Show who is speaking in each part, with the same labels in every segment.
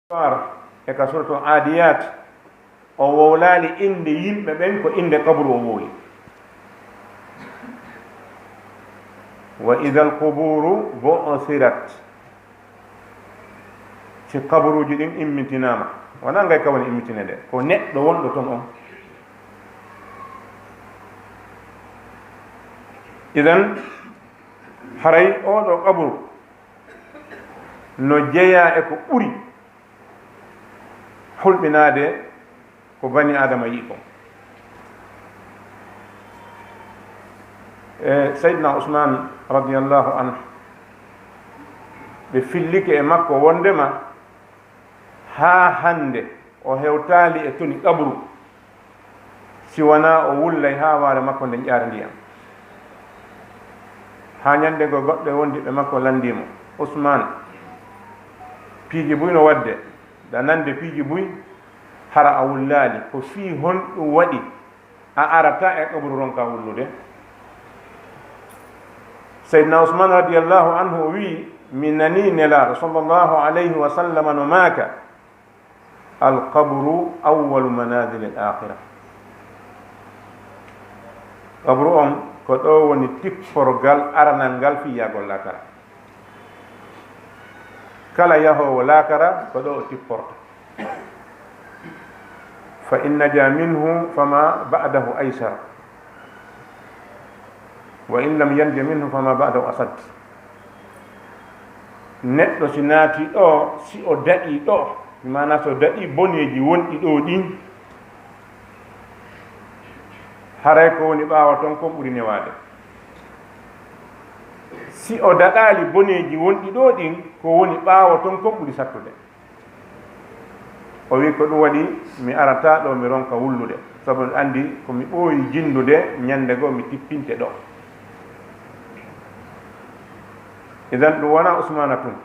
Speaker 1: e ka suratul adiyat o wowlaali inde yimɓe ɓen ko inde kabru o wowi wa ida alquburu bu'thirat si kabruji ɗin immitinama wona ngay kawani immitine nde ko neɗɗo wonɗo toon on idan haray oɗo kabru no jeeya e ko ɓuri hulɓinade ko bani adama yi kon e seydna ousmane radiallahu anhu ɓe fillike e makko wondema ha hande o hewtali e toni kabru si wona o wullay ha waare makko nden ƴaara ndiyam ha ñande go goɗɗo wondiɓe makko landimo ousmane piiji buy no wadde da nande piiji buy hara a wullaali ko fii honɗum waɗi a arata e kabru ronka wullude seydna ousmane radiallahu anhu o wii mi nani nelaaɗo sallllahu alayhi wa sallam no maaka alqabru awalu manazili l akhira kabru on ko ɗo woni tipporgal aranal ngal fi yagol lakara kala yahowo lakara ko ɗo o tipporta fa in naja minhu fama ba'dahu aysar wa in lam yanja minhu fama ba'dahu asad neɗɗo si naati ɗo si o daɗi ɗo mana so daɗi boneji wonɗi ɗo ɗin haray ko woni ɓaawa toon kon ɓuri newade si o daɗali boneji wonɗi ɗo ɗin ko woni ɓaawa toon kon ɓuri sattude o wi ko ɗum waɗi mi arata ɗo mi ronka wullude sabu andi komi ɓooyi jindude ñande goo mi tippinte ɗo idan ɗum wona ousmana tun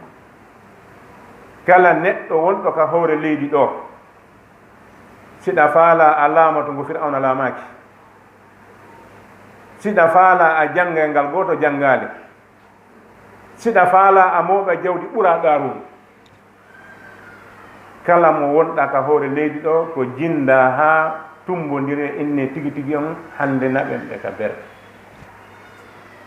Speaker 1: kala neɗɗo wonɗo ka hoore leydi ɗo siɗa faala a laamato ngo fir'auna laamaki siɗa faala a janggal ngal goto janggali siɗa faala a mooɓa jawdi ɓura ɗarudu kala mo wonɗa ka hoore leydi ɗo ko jinda ha tumbodiri inne tigi tigi on hande naɓen ɓe ka bere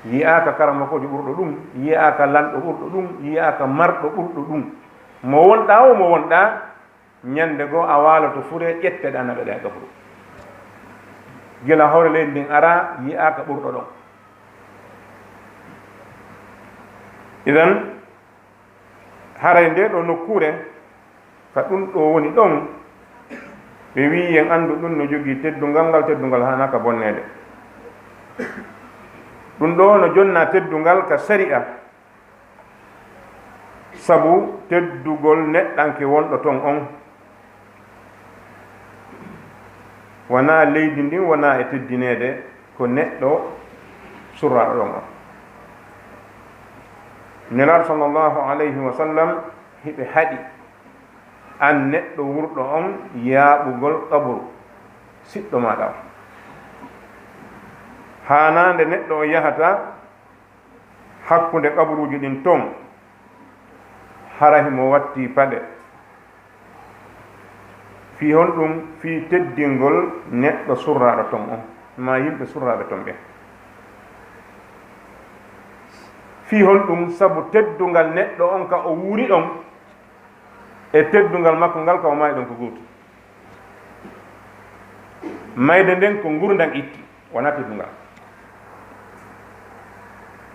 Speaker 1: yiyaka karamakojo ɓurɗo ɗum yiyaka lanɗo ɓurɗo ɗum yiyaka marɗo ɓurɗo ɗum mo wonɗa o mo wonɗa ñande goo a waloto fure ƴetteɗa naɓe ɗe gafru gila hoore leydi ndin ara yiyaka ɓurɗo ɗon idan haray nde ɗo nokkure ka ɗum ɗo woni ɗon ɓe wi en andu ɗum no jogii teddungal ngal teddungal hanaka bonnede ɗum ɗo no jonna teddungal ka sari'a sabu teddugol neɗɗanke wonɗo ton on wona leydi ndin wona e teddinede ko neɗɗo surraɗo ɗon on nelaɗo sallllahu alayhi wa sallam hiɓe haɗi an neɗɗo wurɗo on yaaɓugol kaburu siɗɗo maɗa o hanande neɗɗo o yahata hakkude kaburuji ɗin ton hara himo watti paɗe fi hon ɗum fi teddingol neɗɗo surraɗo ton on ma yimɓe surraɓe ton ɓe fi hon ɗum sabu teddungal neɗɗo on ka o wuuri ɗon e teddungal makko ngal ka o maayi ɗon ko gootu mayde nden ko gurdan itti wona teddungal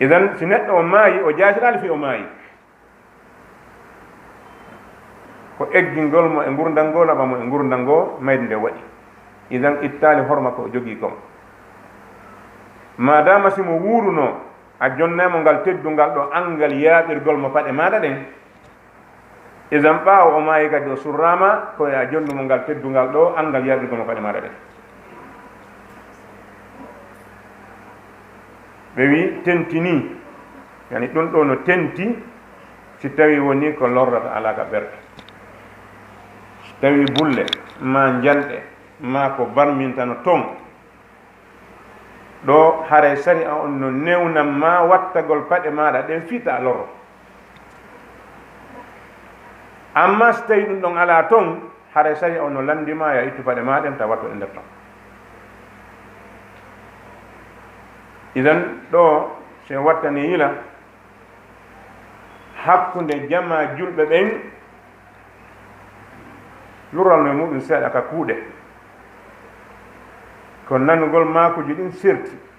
Speaker 1: idan si neɗɗo o maayi o jaasiɗali fi o maayi ko eggingol mo e gurdal ngoo laɓa mo e gurdal ngoo mayde nde waɗi idan ittali horma ko o jogii kon madama simo wuuruno a jonnemo ngal teddungal ɗo angal yaaɓirgol mo paɗe maɗa ɗen idan ɓaawo o maayi kadi o surrama koye a jonnumo ngal teddungal ɗo angal yaaɓirgol mo paɗe maɗa ɗen ɓe wi tentini yani ɗum ɗo no tenti si tawi woni ko lorrata alaka ɓerɗe si tawi bulle ma janɗe ma ko barmintano ton ɗo haare sari a on no newnam ma wattagol paɗe maɗa ɗen fiita lorro amma so tawi ɗum ɗon ala toon hara sari ono landima ya ittu paɗe maɗen tawa watto e nder ton. idan ɗo se wattani yila hakkunde jama julɓe ɓen luralno e muɗum seeɗa ka kuuɗe ko nanugol makuji ɗin sirti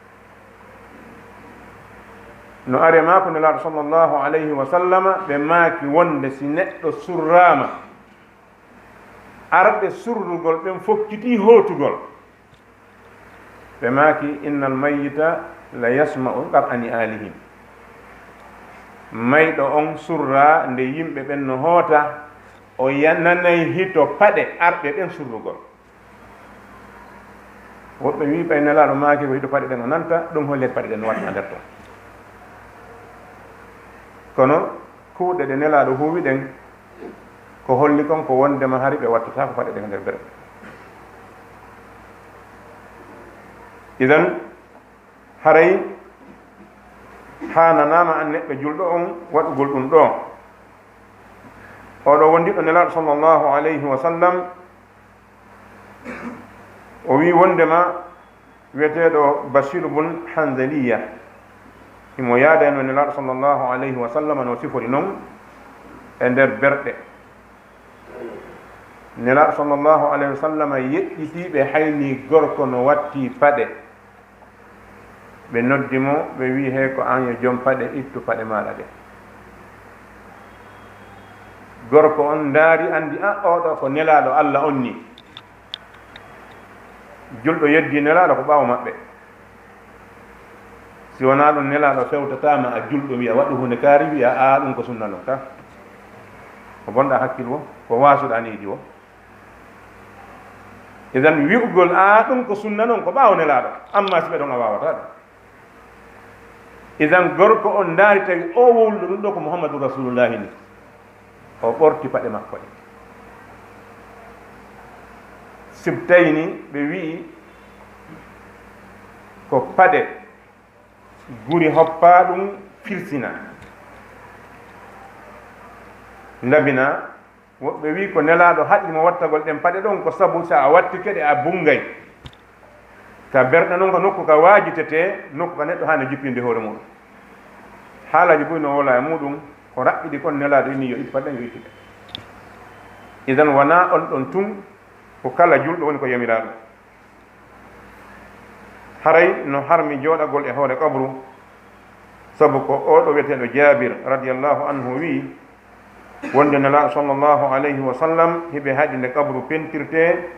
Speaker 1: no are mako nelaɗo sallllahu alayhi wa sallama ɓe maaki wonde si neɗɗo surrama arɓe surrugol ɓen fokkiti hootugol ɓe maaki innal mayyita la yasma'u qar'ani alihim mayɗo on surra nde yimɓe ɓen no hoota o nanay hito paɗe arɓe ɓen surrugol. woɓɓe wi ɓay nelaɗo maaki ko hito paɗe ɗen o nanta ɗum hollet paɗe ɗen no waɗa nder ton. kono kuuɗe ɗe nelaɗo huuwi ɗen ko holli kon ko wondema hari ɓe wattata ko paɗe ɗen nder berɗe. idan haray hananama an neɗɗo julɗo on waɗugol ɗum ɗo. oɗo wondiɗo nelaɗo sallllahu alayhi wa sallam o wi wondema wiyeteɗo basiru bun hanzaliya imo yaadano nelaɗo sallllahu alayhi wa sallam no sifori noon e nder berɗe. nelaɗo sallllahu alayhi wa sallam yeƴƴitiɓe hayni gorko no watti paɗe ɓe noddimo ɓe wi he ko an yo joom paɗe ittu paɗe maɗa ɗe. gorko on daari andi a oɗo ko nelaɗo allah on ni. julɗo yeddi nelaɗo ko ɓaawo maɓɓe. si wona ɗum nelaɗo fewtatama a julɗo wiya waɗu hunde kaari wiya a ɗum ko sunna noon ta ko bonɗa hakkil wo ko wasuɗa niidi wo. idan wi'ugol a ɗum ko sunna noon ko ɓaawo nelaɗo amma si ɓe ɗon a wawata ɗum. idan gorko on daari tawi o wowluɗo ɗum ɗo ko mouhammadou rasulullahi ni o ɓorti paɗe makko ɗe. sibtayni ɓe wi'i ko paɗe guri hoppa ɗum firsina ndabina. woɓɓe wi ko nelaɗo haƴimo wattagol ɗen paɗe ɗon ko sabu sa a watti keɗe a bungay ka berɗe noon ko nokku ka wajitete nokku ka neɗɗo hande jippinde hoore muɗum. haalaji boy no wola e muɗum ko raɓɓiɗi kon nelaɗo inni yo it paɗe yo ittuɗe. idan wona on ɗon tun ko kala julɗo woni ko yamiraɗo. haray no harmi jooɗagol e hoore kabru sabu ko oɗo wiyeteɗo jabir radiallahu anhu wi wonde nelaɗo sallllahu alayhi wa sallam hiɓe haɗi nde kabru pentirte,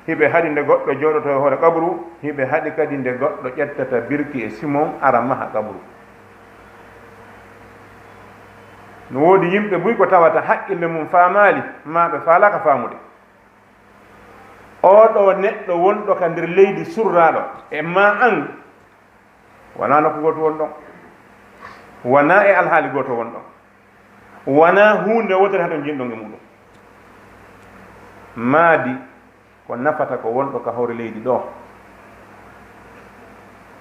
Speaker 1: hiɓe haɗi nde goɗɗo jooɗoto e hoore kabru, hiɓe haɗi kadi nde goɗɗo ƴettata birki e simon ara maha kabru. no woodi yimɓe buy ko tawata haqqille mum faamaali ma ɓe faalaka faamude. oɗo neɗɗo wonɗo ka nder leydi surraɗo e ma an wona nokku goto won ɗon, wona e alhaali goto won ɗon, wona hunde wodere haɗon jinɗon e muɗum. maadi ko nafata ko wonɗo ka hawre leydi ɗo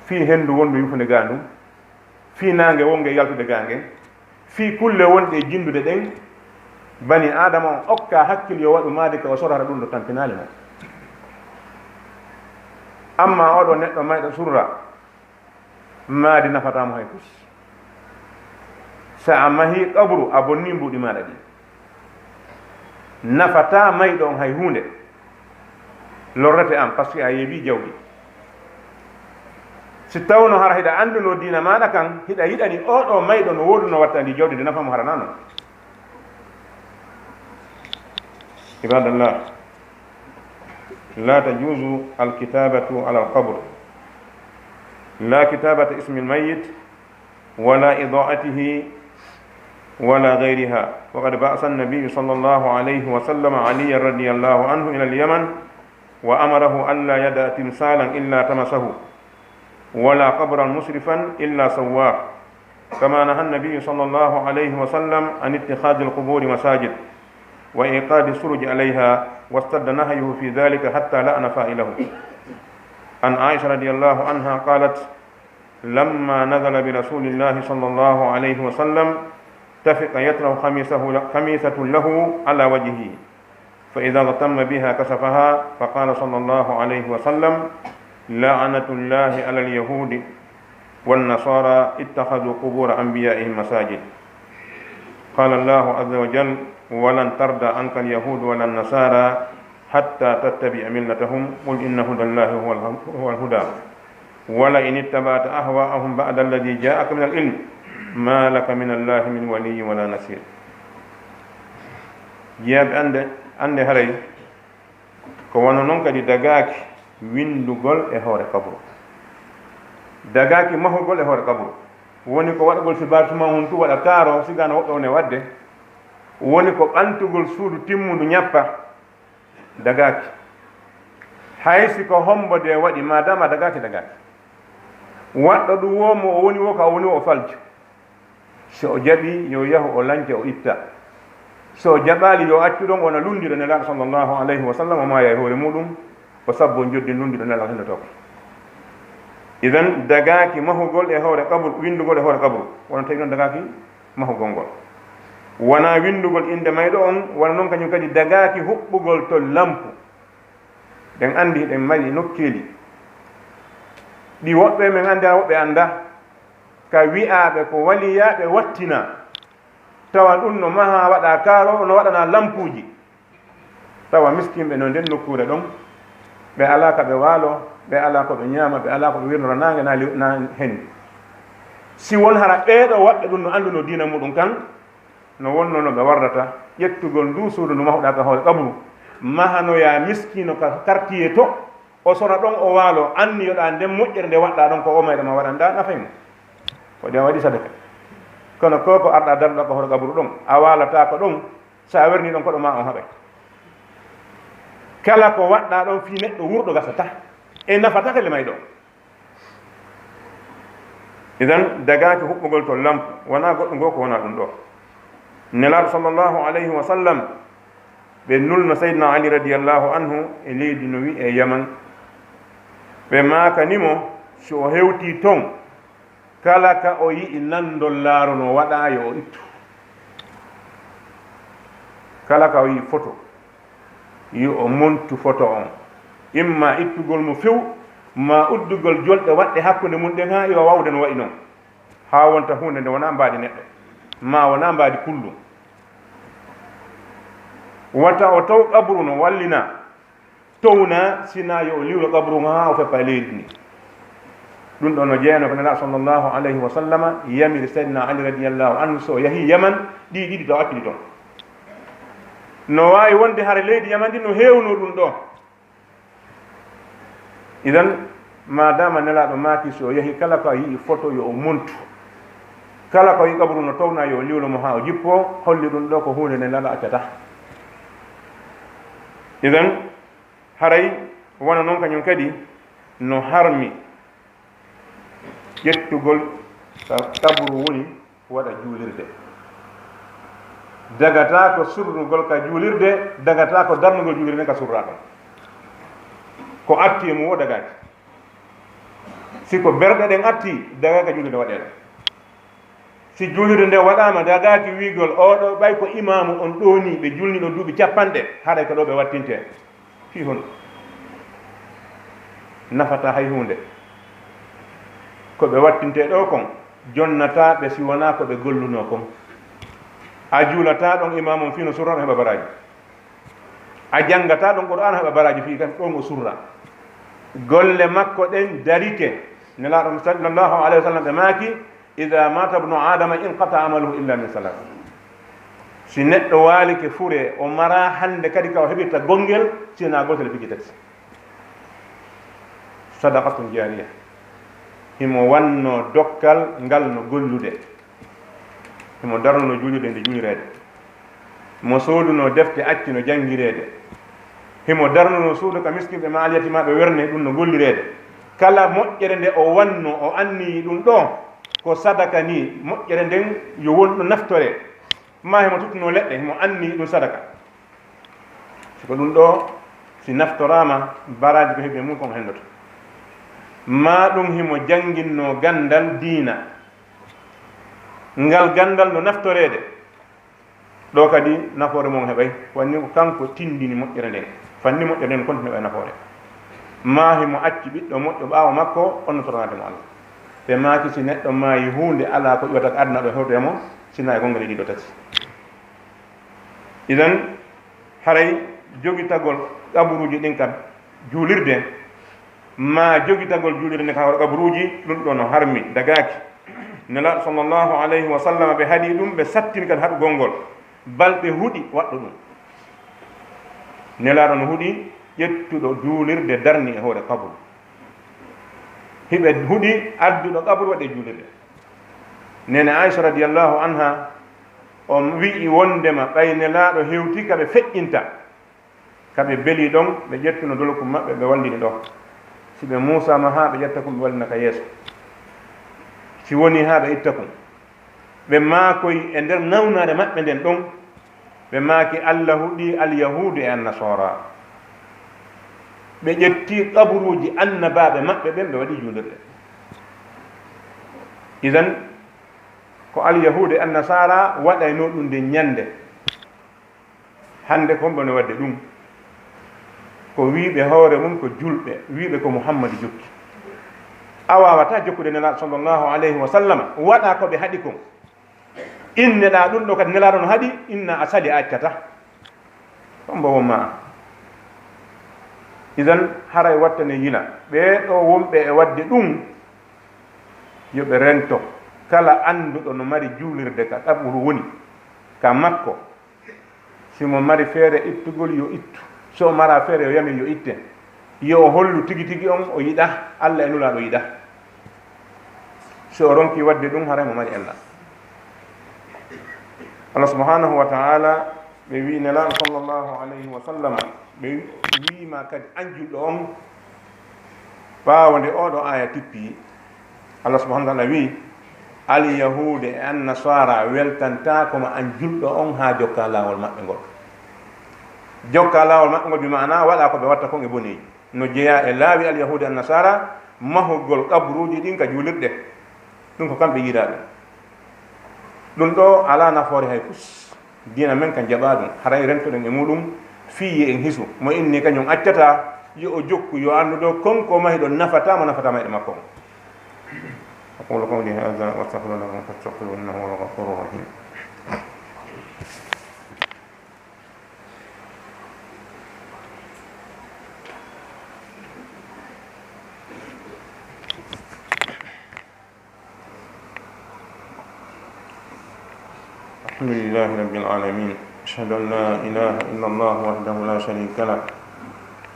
Speaker 1: fi hendu wondu yufude ga ndum, fi nangue wonge yaltude ga ngen, fi kulle wonɗe jindude ɗen, bani adama on okka hakkil yo waɗu maadi ka o sorata ɗum ɗo tampinali mo. amma oɗo neɗɗo mayɗo surra maadi nafatamo hay kus. sa a mahi kabru a bonni mbuɗi maɗa ɗi nafata mayɗo on hay hunde lorrete am par ce que a yeeɓi jawɗi. si tawno hara hiɗa anduno dina maɗa kan hiɗa yiɗani oɗo mayɗo no woɗuno watta ndi jawɗi nde nafamo harana non. ibadallah la tajuzu alkitabatu ala alqabr la kitabata ismi almayit wala idaatihi wala gayriha. waqad ba'asa annabiyu sallallahu alayhi wa sallam aliyan radiyallahu anhu ila alyaman wa amarahu an la yada timsalan illa tamasahu wala qabran musrifan illa sawwah kama naha annabiyu sallallahu alayhi wa sallam an ittikhadhi alquburi masajid wa iqadi suruji alayha واستد نهيه في ذلك حتى لأن فاعله. عن عائشة رضي الله عنها قالت لما نزل برسول الله صلى الله عليه وسلم تفق يطرح خميسة له على وجهه فإذا اغتم بها كشفها فقال صلى الله عليه وسلم لعنة الله على اليهود والنصارى اتخذوا قبور أنبيائهم مساجد. قال الله عز وجل ولن ترضى عنك اليهود ولا النصارى حتى تتبع ملتهم قل إن هدى الله هو الهدى ولئن اتبعت أهواءهم بعد الذي جاءك من العلم ما لك من الله من ولي ولا نصير. جياب ande haray ko wono noon kadi dagaki windugol e hoore kabru, dagaki mahugol e hoore kabru woni ko waɗagol sibartuma hun tu waɗa kaaro sigano woɓɓe wone wadde, woni ko ɓantugol suudu timmudu ñappa dagaki haysi ko hombode waɗi madama dagaki waɗɗo ɗum womo o woni wo ka o woni o faljo, so o jaɓi yo yahu o lanca o itta, so jaɓali yo accu ɗon wona lundiɗo nelaɗo sallllahu alayhi wa sallam o maya e hoore muɗum o sabbo joddi lundiɗo nelaɗo hendoto ko. Idan dagaki mahugol e hoore kabru, windugol e hoore kabru wona tawi noon dagaki mahugol ngol wona windugol inde mayɗo on, wona noon kañum kadi dagaki huɓɓugol to lampu. ɗen andi ɗen mari nokkeeli ɗi woɓɓe men andi ha woɓɓe anda, ka wi'aɓe ko waliyaɓe wattina tawa ɗum no maha waɗa kaaro no waɗana lampuji, tawa miskinɓe no nden nokkure ɗon ɓe ala ka ɓe waalo, ɓe ala ko ɓe ñaama, ɓe ala ko ɓe wirnora nange na hendi. si won hara ɓeeɗo waɓɓe ɗum no anduno diina muɗum kan no wonno no ɓe wardata ƴettugol ndu suudu ndu mahuɗa ka hoore kabru mahanoya miskino ka quartier to o sona ɗon o waalo anniyoɗa nden moƴƴere nde waɗɗa ɗon ko o mayɗa ma waɗanda nafaymo ko ɗen waɗi sadaka. kono ko arɗa darɗa ko hoore kabru ɗon a waalata ko ɗon sa werni ɗon koɗo ma on haɓay, kala ko waɗɗa ɗon fi neɗɗo wurɗo gasata e nafata kele may ɗo. idan dagaki huɓɓugol to lampu wona goɗɗo ngo ko wona ɗum ɗo. nelaɗo sallllahu alayhi wa sallam ɓe nulno saydna ali radiallahu anhu e leydi no wi e yaman, ɓe makanimo so o hewti ton kala ka o yi'i nandol laaro no waɗa yo o ittu, kala ka o yi'i photo yo o montu photo on, imma ittugol mo few ma uddugol jolɗe waɗɗe hakkude mum ɗen ha iwa wawde no wayi noon ha wonta hunde nde wona mbaadi neɗɗo ma wona mbaadi kullu. wata o taw kabru no wallina towna sina yo o liwlo kabru ha o feppa leydi ni. ɗum ɗo no jeeyano ko nelaɗo sallllahu alayhi wa sallama yamiri saydna ali radiallahu anhu so yahi yaman ɗi ɗiɗi taw accidi toon. no wawi wonde hara leydi yaman ndi no hewno ɗum ɗo. idan madama nelaɗo maaki so yahi kala ko a yii photo yo o montu, kala ko yi kabru no towna yo liwlo mo ha o jippo, holli ɗum ɗo ko hunde nde nelaɗo accata. idan haray wona noon kañum kadi no harmi ƴettugol kabru woni waɗa juulirde, dagata ko surnugol ka juulirde, dagata ko darnugol juulirde ka surra ɗon ko atti e mum wo dagaki. si ko berɗe ɗen atti daga ka juulirde waɗeɗo, si juulirde nde waɗama dagaki wigol oɗo ɓay ko imamu on ɗoni ɓe julniɗo duuɓi capanɗe haɗay ko ɗo ɓe wattinte fi hon nafata hay hunde ko ɓe wattinte ɗo kon jonnata ɓe si wona ko ɓe golluno kon. a juulata ɗon imamum fino surra ɗon heɓa baraji, a janngata ɗon qur'an heɓa baraji fi kam ɗon o surra. golle makko ɗen darike nelaɗo sallllahu alayhi wa sallam ɓe maaki ida mata bnu adama inqata amaluhu illa min salat. si neɗɗo waalike fure o mara hande kadi ka o heɓirta gongel sina gotel fiji tati. sadaqatun jariya himo wanno dokkal ngal no gollude, himo darnuno juulirde nde juulirede, mo sooduno defte acci no jangirede, himo darnuno suudu ka miskinɓe ma alyatimaɓe werne ɗum no gollirede. kala moƴƴere nde o wanno o anni ɗum ɗo ko sadaka ni, moƴƴere nden yo wonɗo naftore ma himo tuttuno leɗɗe himo anni ɗum sadaka. siko ɗum ɗo si naftorama baraji ko heeɓi mum kon hendoto, ma ɗum himo janginno gandal diina, ngal gandal no naftorede ɗo kadi nafoore mon heɓay wanni ko kanko tindini moƴƴere nden fanni moƴƴere nden konti heɓay nafoore maahi mo acci ɓiɗɗo moƴƴo ɓaawa makko onno toronade mo Allah ɓe maaki si neɗɗo maayi hunde ala ko ƴiwata ko aduna ɗo hewtemo sina e gonngale ɗiɗo tati idan haray jogitagol ƙaburuji ɗin kam juulirde ma jogitagol juulirde nde kawra ƙaburuji ɗum ɗo no harmi dagaki nela sallllahu alayhi wa sallam ɓe haɗi ɗum ɓe sattini kadi haɗu gongol balɗe huɗi waɗɗo ɗum nelaɗo no huɗi ƴettuɗo juulirde darni e hoore kaburu hiɓe huɗi adduɗo kaburu waɗe juulirde nene aicha radiallahu anha on wi'i wondema ɓay nelaɗo hewti kaɓe feƴƴinta kaɓe beeli ɗon ɓe ƴettuno dolkum maɓɓe ɓe wallini ɗo si ɓe musama ha ɓe ƴetta kum ɓe wallina ka yeeso si woni ha ɓe itta kum ɓe maakoy e nder nawnade maɓɓe nden ɗon ɓe maaki allah huɗi alyahudu e annasara ɓe ƴetti kaburuji annabaɓe maɓɓe ɓen ɓe waɗi juulirde idan ko alyahudu e annasara waɗayno ɗum nde ñande hande kon ɓe no wadde ɗum ko wiiɓe hoore mum ko julɓe wiiɓe ko muhammadu jokki a wawata jokkude nelaɗo sallllahu alayhi wa sallam waɗa ko ɓe haɗi kon inneɗa ɗum ɗo kadi nelaɗo no haɗi inna a sali a accata on mbo wonma idan haray wattane yila ɓe ɗo wonɓe e wadde ɗum yoɓe rento kala annduɗo no mari juulirde ka ɗaɓɓuru woni ka makko simo mari feere ittugol yo ittu so mara feere yo yamin yo itte yo hollu tigi tigi on o yiɗa allah e nulaɗo yiɗa so o ronki wadde ɗum haray mo mari allah allah subhanahu wa taala ɓe wi nelaɗo sallllahu alayhi wa sallam ɓe wiima kadi anjulɗo on ɓaawde oɗo aya tippi allah subahana taala wi alyahude e annasara weltantakoma an julɗo on ha jokka lawol maɓɓe ngol jokka lawol maɓɓe ngol bimana waɗa ko ɓe watta kon e boneji no jeeya e laawi alyahude annasara mahugol kabruji ɗin ka juulirɗe ɗum ko kamɓe yiira ɗum ɗo ala nafoore hay pus dina men ka jaɓa ɗum haray rentoɗen e muɗum fiye en hisu mo inni kañum accata yo o jokku yo annduɗo konko mahi ɗo nafatama e makko أقول قولي هذا وأستغفر الله لكم فاستغفروه إنه هو الغفور الرحيم الحمد لله رب العالمين أشهد أن لا إله إلا الله وحده لا شريك له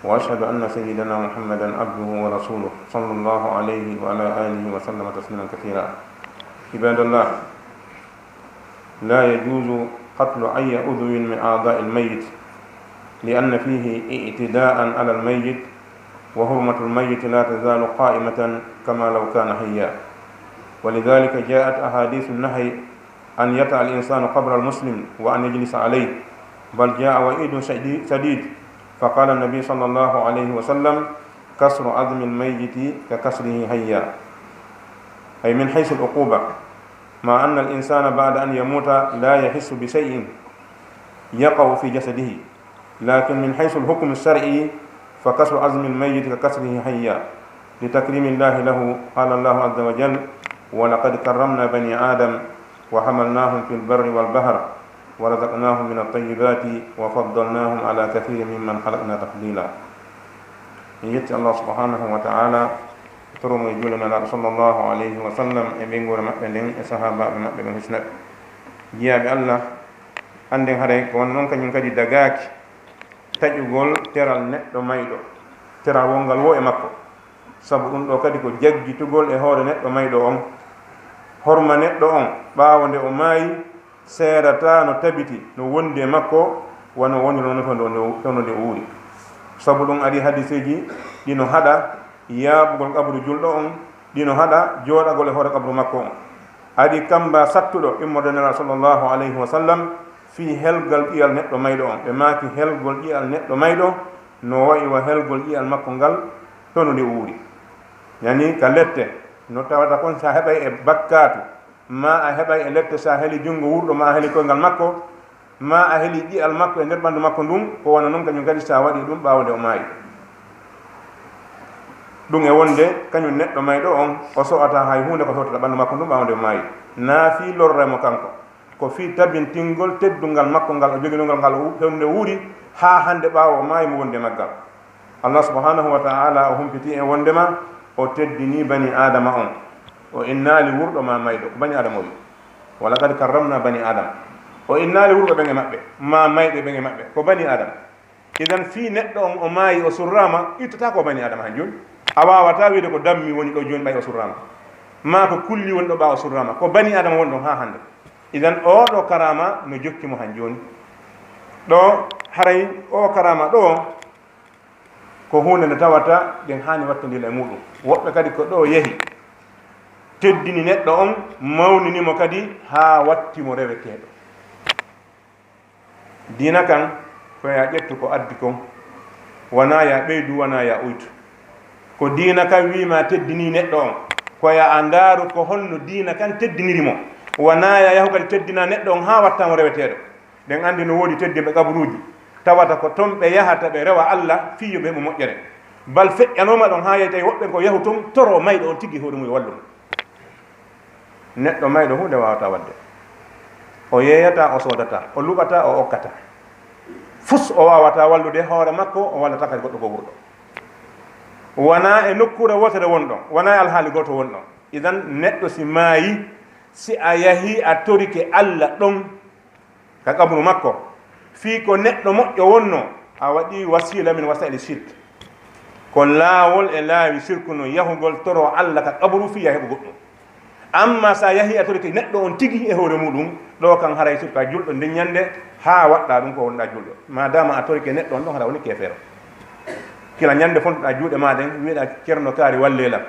Speaker 1: وأشهد أن سيدنا محمدا عبده ورسوله صلى الله عليه وعلى آله وسلم تسليما كثيرا عباد الله لا يجوز قتل أي عضو من أعضاء الميت لأن فيه اعتداء على الميت وحرمة الميت لا تزال قائمة كما لو كان حيا ولذلك جاءت أحاديث النهي أن يطأ الإنسان قبر المسلم وأن يجلس عليه بل جاء وعيد شديد فقال النبي صلى الله عليه وسلم كسر عظم الميت ككسره حيا أي من حيث العقوبة مع أن الإنسان بعد أن يموت لا يحس بشيء يقع في جسده لكن من حيث الحكم الشرعي فكسر عظم الميت ككسره حيا لتكريم الله له قال الله عز وجل ولقد كرمنا بني آدم وحملناهم في البر والبحر ورزقناهم من الطيبات وفضلناهم على كثير ممن خلقنا تفضيلا يتي الله سبحانه وتعالى ترم يجولنا صلى الله عليه وسلم بنغور مبن صحابه مبن حسن يا الله anden hare ko non kanyum kadi dagaki tajugol teral neddo maydo teral wongal wo e makko sabu dum do kadi ko jaggitugol e hoore neddo maydo on horma neddo on baawonde o maayi seedata no tabiti no wondi e makko wano woni noon tono nde wuuri sabu ɗum ari hadiseji ɗino haɗa yaaɓugol kabru julɗo on ɗino haɗa jooɗagol e hoore kabru makko on ari kamba sattuɗo immorde nela sallllahu alayhi wa sallam fi helgal ƴiyal neɗɗo mayɗo on ɓe maaki helgol ƴiyal neɗɗo mayɗo no wayi wa helgol ƴiyal makko ngal tono nde wuuri yani ka lette no tawata kon sa heɓay e bakkatu ma a heɓay e lette sa heli junngo wurɗo ma heli koyngal makko ma a heli ƴi'al makko e nder ɓanndu makko ndun ko wona noon kañum kadi sa waɗi ɗum ɓaawde o maayi ɗum e wonde kañum neɗɗo mayɗo on o so'ata hay hunde ko hewtata ɓanndu makko ndun ɓaawde o maayi naa fii lorremo kanko ko fii tabintingol teddungal makko ngal o joginolngal ngal hewnde wuuri haa hannde ɓaawo o maayi mo wonde maggal allah subhanahu wa taala o humpiti e wondema o teddini bani adama on o innaali wurɗo ma mayɗo ko bani adama o wi wala kadi karramna bani adama o innaali wurɓe ɓen e maɓɓe ma mayɓe ɓen e maɓɓe ko bani adama idan fii neɗɗo on o maayi o surrama ittata ko bani adama han joni a wawata wiide ko dammi woni ɗo joni ɓay o surrama ma ko kulli woni ɗo ɓa o surrama ko bani adama woni ɗon ha hannde idan oɗo karama no jokkimo han joni ɗo haray o karama ɗo ko hunde nde tawata ɗen hani wattodila e muɗum woɓɓe kadi ko ɗo yehi teddini neɗɗo on mawninimo kadi ha wattimo reweteɗo dina kan koya ƴettu ko addi kon wona ya ɓeydu wona ya uytu ko dina kan wima teddini neɗɗo on koya a ndaaru ko holno dina kan teddinirimo wona ya yahu kadi teddina neɗɗo on ha wattamo reweteɗo ɗen andi no woodi teddinɓe kabaruji tawata ko toon ɓe yahata ɓe rewa allah fiyoɓe heɓe moƴƴere bal feƴƴanoma ɗon ha yeyi tawi woɓɓe ko yahu toon toro mayɗo on tigui hoore mum e wallum neɗɗo mayɗo hunde wawata wadde o yeeyata o sodata o luɓata o okkata fus o wawata wallude hoore makko o wallata kadi goɗɗo ko wurɗo wona e nokkure wotere wonɗon wona e alhaali goto wonɗon idan neɗɗo si maayi si a yahi a torike allah ɗon ka kabru makko fii ko neɗɗo moƴƴo wonno a waɗi wasila min wasaili shirk ko laawol e laawi sirku no yahugol toro allah ka kabru fiya heɓo goɗɗum amma sa yahi a torike neɗɗo on tigi e hoore muɗum ɗo kan haray sirka julɗo nden ñande ha waɗɗa ɗum ko wonɗa julɗo madama a torike neɗɗo on ɗon haɗa woni kefeero kila ñande fontoɗa juuɗe maɗen wiiɗa ceerno kaari wallelam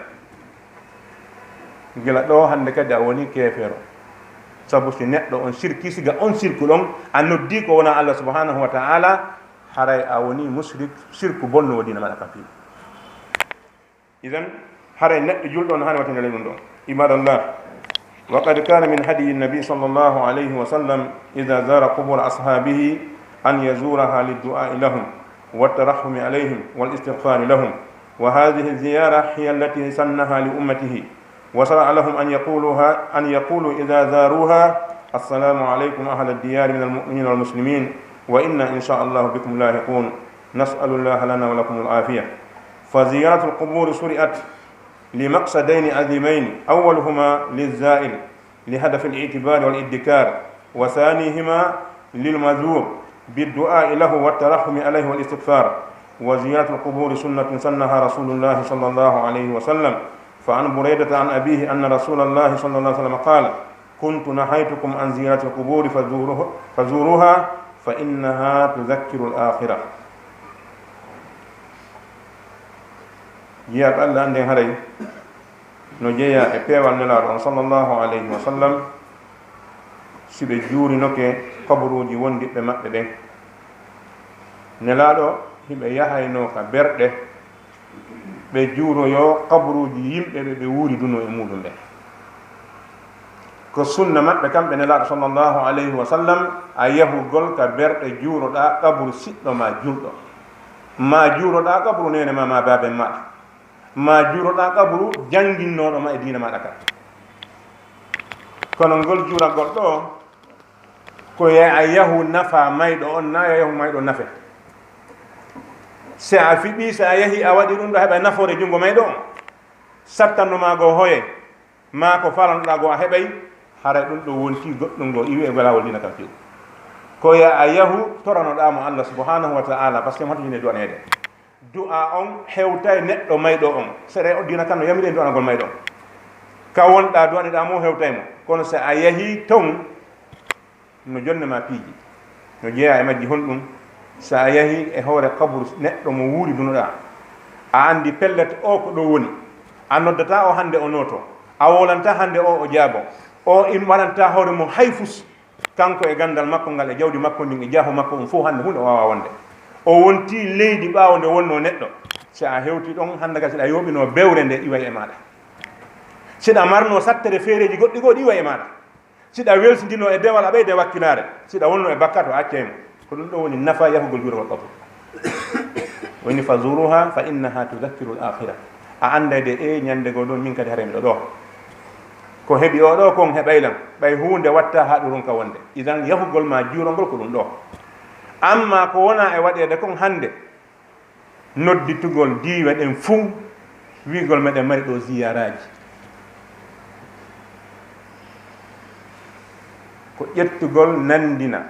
Speaker 1: gila ɗo hande kadi a woni kefeero sabu si neɗɗo on sirki siga on sirku ɗon a noddi ko wona allah subhanahu wa taala haray a woni musrik sirku bonno dina maɗa kam fi idan haray neɗɗo julɗo on hani wattindele ɗum ɗon ibadallah wa qad kana min hadiyi nabi sallllahu alayhi wa sallam ida zara qubura ashabihi an yazuraha liddu'ai lahum والترحم عليهم والاستغفار لهم وهذه الزيارة هي التي سنها لأمته وشرع لهم أن يقولوا إذا زاروها السلام عليكم أهل الديار من المؤمنين والمسلمين وإنا إن شاء الله بكم لاحقون نسأل الله لنا ولكم العافية فزيارة القبور شرعت لمقصدين عظيمين أولهما للزائر لهدف الاعتبار والادكار وثانيهما للمزور بالدعاء له والترحم عليه والاستغفار وزيارة القبور سنة سنها رسول الله صلى الله عليه وسلم فعن بريدة عن أبيه أن رسول الله صلى الله عليه وسلم قال كنت نهيتكم عن زيارة القبور فزوروها فإنها تذكر الآخرة جيات الله عندي هري نجيا إبيوال نلار صلى الله عليه وسلم siɓe juurinoke kabaruji wondiɓe maɓɓe ɓen nelaaɗo hiɓe yahayno ka berɗe ɓe juuroyo kabaruji yimɓe ɓe ɓe wuuri duno e muɗum ɓe ko sunna maɓɓe kamɓe nelaaɗo sallllahu alayhi wa sallam a yahugol ka berɗe juuroɗa kaburu siɗɗo ma julɗo ma juuroɗa kaburu nene ma baaben maɗa ma juuroɗa kaburu janginnoɗo ma e diina maɗa ka kono ngol juuragol ɗo ko a yahu nafa mayɗo on na yahu mayɗo nafe si a fiɓi so a yahi a waɗi ɗum ɗo heɓa nafoore junngo mayɗo on sattannoma go hoye ma ko falanɗoɗa go a heɓay haray ɗum ɗo wonti goɗɗum go iwi e welawol dina kam fiw ko a yahu toranoɗamo allah subhanahu wa taala par ce que mo hatojine duwanede du'a on hewtay neɗɗo mayɗo on seɗa o dina kam no yamiri e du'anagol mayɗo on ka wonɗa duwaneɗamo hewtaymo kono so a yahi ton no jonne ma piiji no jeeya e majji honɗum so a yahi e hoore kaburu neɗɗo mo wuuri dunoɗa a andi pellete o ko ɗo woni a noddata o hannde o noto a wolanta hannde o jaabo o in waɗanta hoore mo hay fus kanko e gandal makko ngal e jawdi makko ndin e jaaho makko on fof hannde hunde o wawa wonde o wonti leydi ɓaawo nde wonno neɗɗo so a hewti ɗon hannde ga siɗa yoɓino bewre nde iway e maɗa siɗa marno sattere feereji goɗɗi goo ɗi iway e maɗa siɗa welsindino e dewal a ɓeyde wakkilare siɗa wonno e bakkat o accaymo ko ɗum ɗo woni nafa yahugol juurogol qabru woni fa zuruha fa innaha tudakkiru l akhira a andade e ñande goo ɗon min kadi haremi ɗo ɗo ko heɓi o ɗo kon heɓaylam ɓay hunde watta ha ɗum ka wonde idan yahugol ma juurogol ko ɗum ɗo amma ko wona e waɗede kon hande nodditugol diiwe ɗen fuu wigol meɗen mari ɗo ziyaraji ko ƴettugol nandina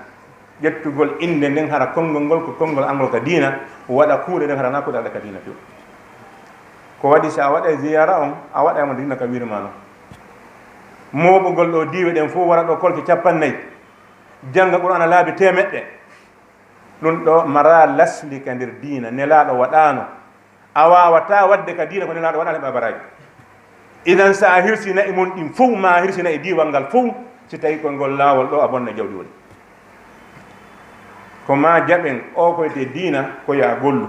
Speaker 1: ƴettugol inde nden hara konngol ngol ko konngol angol ka diina waɗa kuuɗe ɗen hara nakude Allah ka diina few ko waɗi so a waɗa ziyara on a waɗamo diina ka wirma noon moɓugol ɗo diiwe ɗen fof wara ɗo kolke 50 janga qur'ana laabi temeɗɗe ɗum ɗo mara lasli ka nder diina nelaɗo waɗano a wawata wadde ka diina ko nelaɗo waɗano heɓa baraji idan sa a hirsina e mon ɗin fof ma hirsina e diwal ngal fof si tawi koyngol laawol ɗo a bonna jawdi woni ko ma jaɓen o koyte diina koya gollu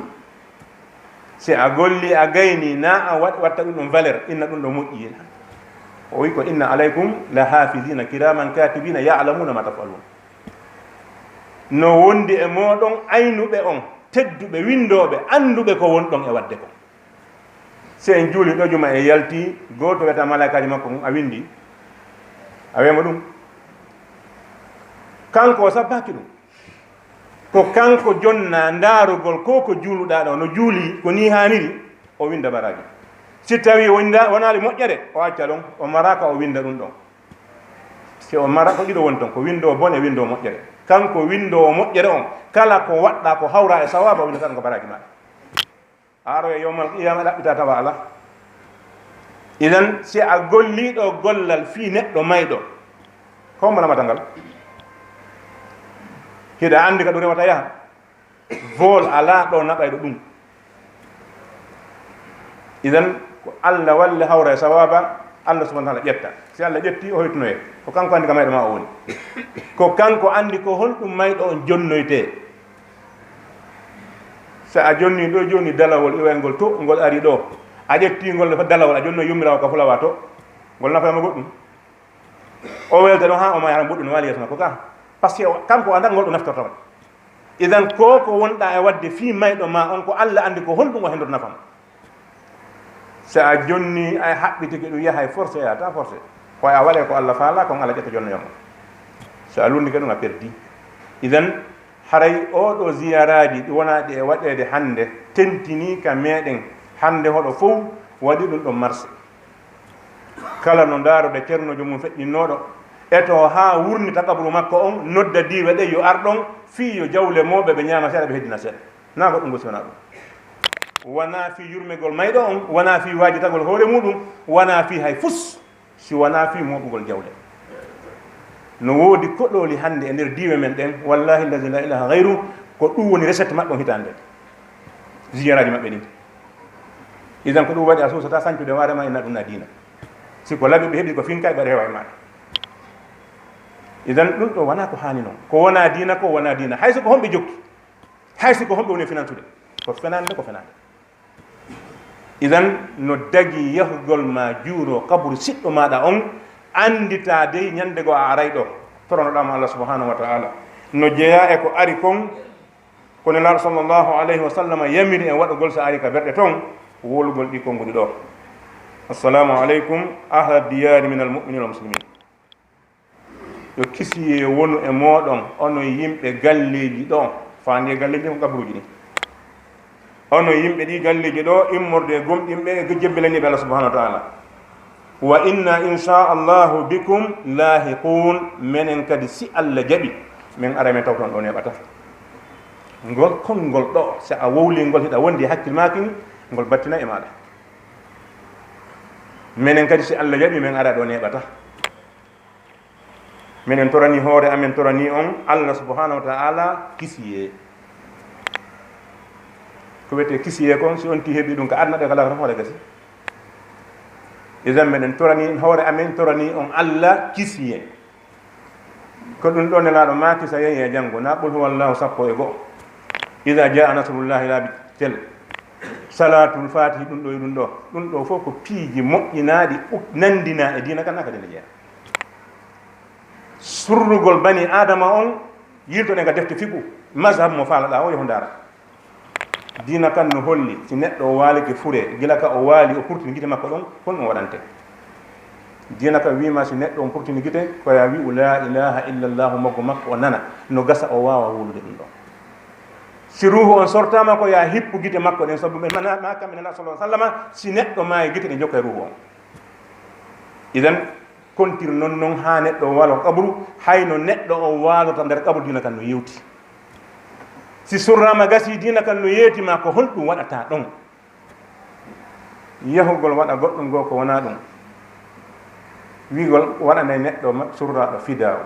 Speaker 1: si a golli a gayni na a watta ɗum ɗon valeur inna ɗum ɗo moƴƴi o wi ko inna alaykum la hafidina kiraman katibina yalamuna ma tafalun no wondi e moɗon aynuɓe on tedduɓe windoɓe anduɓe ko won ɗon e wadde ko si en juuli ɗo juma e yalti goto wiyata malaikaji makko a windi a wiyama ɗum kanko o sabbaki ɗum ko kanko jonna ndaarugol ko ko juuluɗa ɗo no juuli ko ni haniri o winda baraji si tawi wonali moƴƴere o acca ɗon o maraka o winda ɗum ɗon si o mara ko ɗiɗo woni ton ko windo bone windo moƴƴere kanko windo moƴƴere on kala ko waɗɗa ko hawra e sawaba o winda tan ko baraji maɗa aro e yowmal qiyama ɗaɓɓita tawa ala idan si a golliɗo gollal fi neɗɗo mayɗo hombo namata ngal hiɗa andi ka ɗum rewata yaha vol ala ɗo naɓayɗo ɗum idan ko Allah walle hawra e sawaba Allah subhanahu wa ta'ala ƴetta si Allah ƴetti o hoytunoye ko kanko andi ka mayɗo ma o woni ko kanko andi ko honɗum mayɗo on jonnoyte so a jonni ɗo joni dalawol iwayngol to ngol ari ɗo a ƴettingol fa dalawol a jonno yummirawo ka fulawa to ngol nafama goɗɗum o welta ɗon ha o ma hara goɗɗum no waali yeeso makko ka par ce que kanko anda ngol ɗo naftortama idan ko ko wonɗa e wadde fi mayɗo ma on ko Allah andi ko honɗum o hendoto nafama so a jonni ay haɓɓitiki ɗum yahay forcé yata forcé koye a waɗe ko Allah faala kon Allah ƴetta jonno yamo so a lundike ɗum a perdi idan haray oɗo ziyaraji ɗi wona ɗi e waɗede hande tentini ka meɗen hande hoɗo fof waɗi ɗum ɗon marché kala no daaroɗe ceernojo mum feƴƴinnoɗo eto ha wurnita kabru makko on nodda diwe ɗe yo arɗon fi yo jawle moɓe ɓe ñama seeɗa ɓe heddina seeɗa na goɗɗum gosi wona ɗum wona fi yurmegol mayɗo on wona fi wajitagol hoore muɗum wona fi hay fus si wona fi moɓugol jawle no woodi koɗoli hande e nder diwe men ɗen wallahi allahi la ilaha gayru ko ɗum woni recette maɓɓe on hitande ziyaraji maɓɓe ɗin idan ko ɗum waɗi a susata sañcude warema inna ɗum na diina siko laaɓi ɓe heeɓi ko finka ɓe rewa e maɗa idan ɗum ɗo wona ko hani noon ko wona diina ko wona diina hayso ko homɓe jokki hayso ko homɓe woni finantude ko fenande ko fenande idan no dagi yahugol ma juuro kaburu siɗɗo maɗa on andita dey ñande go a aray ɗo toronoɗama Allah subhanahu wa ta'ala no jeeya e ko ari kon ko nelaɗo sallllahu alayhi wa sallam yamiri en waɗugol so ari ka berɗe toon wolugol ɗi konngudi ɗo assalamu aleykum ahla diyari min almuminina wal muslimin yo kisiye wonu e moɗon ono yimɓe galleji ɗo fandi e galleji ko kabruji ɗi ono yimɓe ɗi galleji ɗo immorde gomɗinɓe jebbelaniɓe Allah subhanahu wa ta'ala wa inna inchallahu bikum lahiqun menen kadi si Allah jaɓi min ara men tawton ɗo neɓata ngol konngol ɗo so a wowli ngol hiɗa wondi hakkille makini ngol battina e maɗa menen kadi si Allah jaɓi min ara ɗo neɓata minen torani hoore amen torani on Allah subhanahu wa ta'ala kisiye ko wiyete kisiye kon si on ti heeɓi ɗum ko adnaɗe kala ko hoore gasi idan minen torani hoore amen torani on Allah kisiye ko ɗum ɗo nelaɗo maki sa yeyi e janngo na qul huwallahu sappo e go'o ida jaa nasrullahi laabi tel salatul fatihi ɗum ɗo e ɗum ɗo fof ko piiji moƴƴinaɗi nandina e dina kan nakadi nde jeeya surrugol bani adama on yiltoɗe ga defte fiqu mazhab mo faalaɗa o yehondara dina kan no holli si neɗɗo o waalike fure gila ka o waali o purtini gite makko ɗon holɗum waɗante dina ka wima si neɗɗo on purtini gite koya wi'u la ilaha illallahu maggo makko o nana no gasa o wawa wulude ɗum ɗon si ruhu on sortama ko ya hippu gite makko ɗen sabu ɓe ma kamɓe nana sallah sallama si neɗɗo maayi gite ɗe jokka e ruhu on idan kontir non ha neɗɗo o waalo kaburu hayno neɗɗo o waalota nder kaburu dina kan no yewti si surrama gasi dina kan no yeetima ko holɗum waɗata ɗon yahugol waɗa goɗɗum goo ko wona ɗum wigol waɗane neɗɗo surraɗo fidaw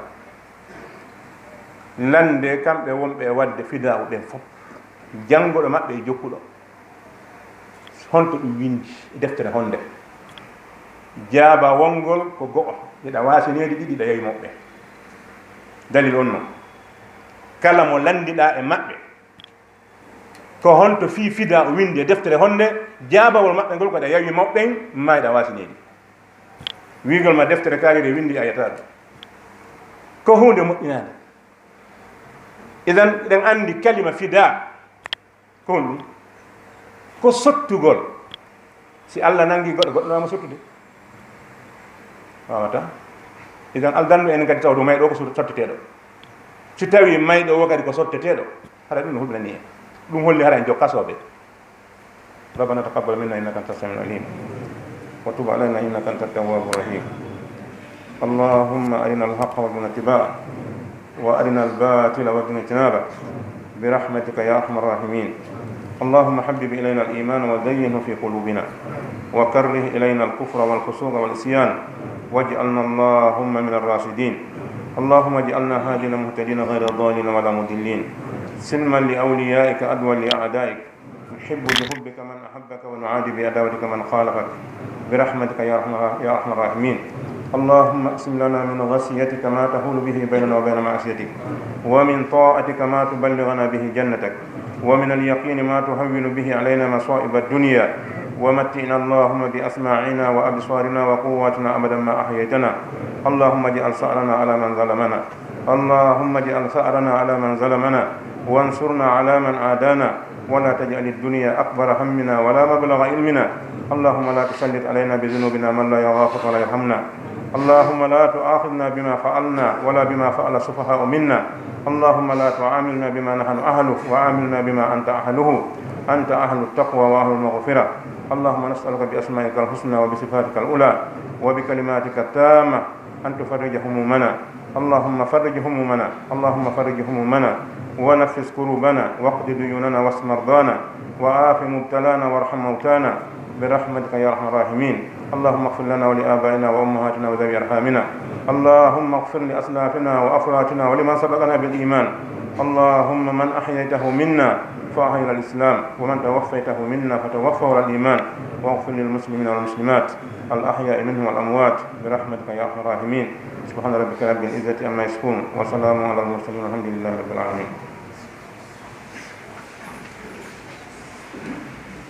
Speaker 1: lande kamɓe wonɓe wadde fidaw ɓen fof janngoɗo maɓɓe e jokkuɗo honto ɗum windi e deftere honde jaaba wongol ko go'o ɗiɗa waasineedi ɗiɗi ɗa yewi moɓɓe dalil on noon kala mo landiɗa e maɓɓe ko honto fi fida o windi e deftere honde jaabawol maɓɓe ngol ko ɗa yewi moɓɓen mayɗa waasineedi wigol ma deftere kaarire windi a yata ɗum ko hunde moƴƴinade idan ɗen andi kalima fida ko honɗum ko sottugol si Allah nangi goɗɗo goɗɗo wama sottude wawata idan aldandu en kadi taw ɗo mayɗo ko sotteteɗo si tawi mayɗo wo kadi ko sotteteɗo haɗa ɗum no hulɓinani en ɗum holli hara en jokkasoɓe rabbana taqabbal minna innaka anta samiul alim wa tub alayna innaka anta tawwabur rahim allahumma arina alhaqqa warzuqna ittiba'a wa arina albatila warzuqna ijtinaba birahmatika ya arhamar rahimin اللهم حبب إلينا الإيمان وزينه في قلوبنا وكره إلينا الكفر والفسوق والعصيان واجعلنا اللهم من الراشدين اللهم اجعلنا هادين مهتدين غير ضالين ولا مضلين سلما لأوليائك أدوى لأعدائك نحب بحبك من أحبك ونعادي بعداوتك من خالفك برحمتك يا أرحم الراحمين اللهم اقسم لنا من غسيتك ما تحول به بيننا وبين معصيتك ومن طاعتك ما تبلغنا به جنتك ومن اليقين ما تهون به علينا مصائب الدنيا ومتئنا اللهم بأسماعنا وأبصارنا وقواتنا أبدا ما أحييتنا اللهم اجعل ثأرنا على من ظلمنا اللهم اجعل ثأرنا على من ظلمنا وانصرنا على من عادانا ولا تجعل الدنيا أكبر همنا ولا مبلغ علمنا اللهم لا تسلط علينا بذنوبنا من لا يغافر ولا يرحمنا اللهم لا تؤاخذنا بما فعلنا ولا بما فعل السفهاء منا اللهم لا تعاملنا بما نحن أهله وعاملنا بما أنت أهله أنت أهل التقوى وأهل المغفرة اللهم نسألك بأسمائك الحسنى وبصفاتك الأولى وبكلماتك التامة أن تفرج همومنا اللهم فرج همومنا اللهم فرج همومنا ونفس كروبنا واقض ديوننا واشف مرضانا وعاف مبتلانا وارحم موتانا برحمتك يا أرحم الراحمين اللهم اغفر لنا ولآبائنا وأمهاتنا وذوي أرحامنا اللهم اغفر لأسلافنا وأفراتنا ولمن سبقنا بالإيمان اللهم من أحييته منا فأحيي الإسلام ومن توفيته منا فتوفه على الإيمان واغفر للمسلمين والمسلمات الأحياء منهم والأموات برحمتك يا أرحم الراحمين سبحان ربك رب العزة عما يصفون وسلام على المرسلين والحمد لله رب العالمين